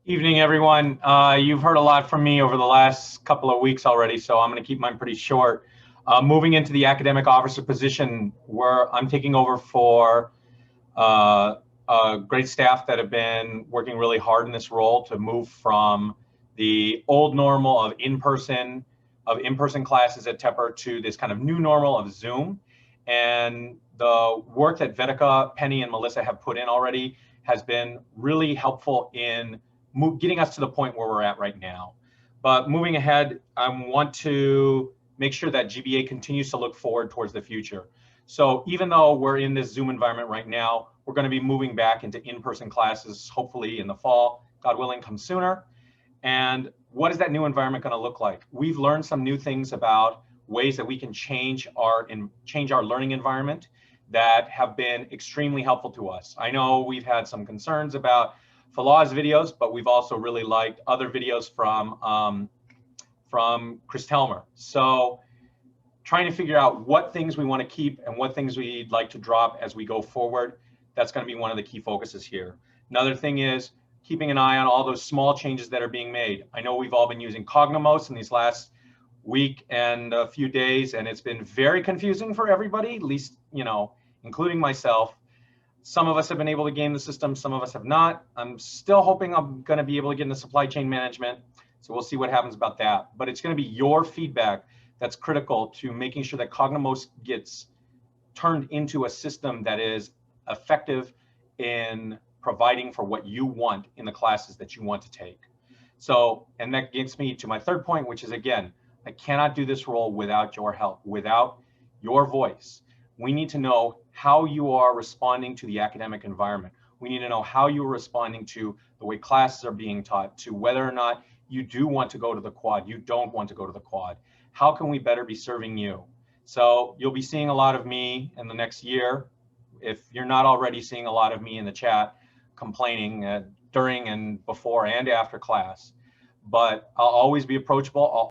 Evening, everyone. You've heard a lot from me over the last couple of weeks already, so I'm going to keep mine pretty short. Moving into the academic officer position, where I'm taking over for great staff that have been working really hard in this role to move from the old normal of in-person classes at Tepper to this kind of new normal of Zoom. And the work that Vedika, Penny, and Melissa have put in already has been really helpful in getting us to the point where we're at right now. But moving ahead, I want to make sure that GBA continues to look forward towards the future. So even though we're in this Zoom environment right now, we're going to be moving back into in-person classes, hopefully in the fall, God willing, come sooner. And what is that new environment going to look like? We've learned some new things about ways that we can change our learning environment that have been extremely helpful to us. I know we've had some concerns about Falah's videos, but we've also really liked other videos from Chris Telmer. So trying to figure out what things we want to keep and what things we'd like to drop as we go forward. That's going to be one of the key focuses here. Another thing is keeping an eye on all those small changes that are being made. I know we've all been using Cognomos in these last week and a few days, and it's been very confusing for everybody, at least, including myself. Some of us have been able to game the system, some of us have not. I'm still hoping I'm going to be able to get into supply chain management, so we'll see what happens about that. But it's going to be your feedback that's critical to making sure that Cognomos gets turned into a system that is effective in providing for what you want in the classes that you want to take. So, and that gets me to my third point, which is, again, I cannot do this role without your help, without your voice. We need to know how you are responding to the academic environment. We need to know how you're responding to the way classes are being taught, to whether or not you do want to go to the quad, you don't want to go to the quad. How can we better be serving you? So you'll be seeing a lot of me in the next year. If you're not already seeing a lot of me in the chat complaining during and before and after class, but I'll always be approachable. I'll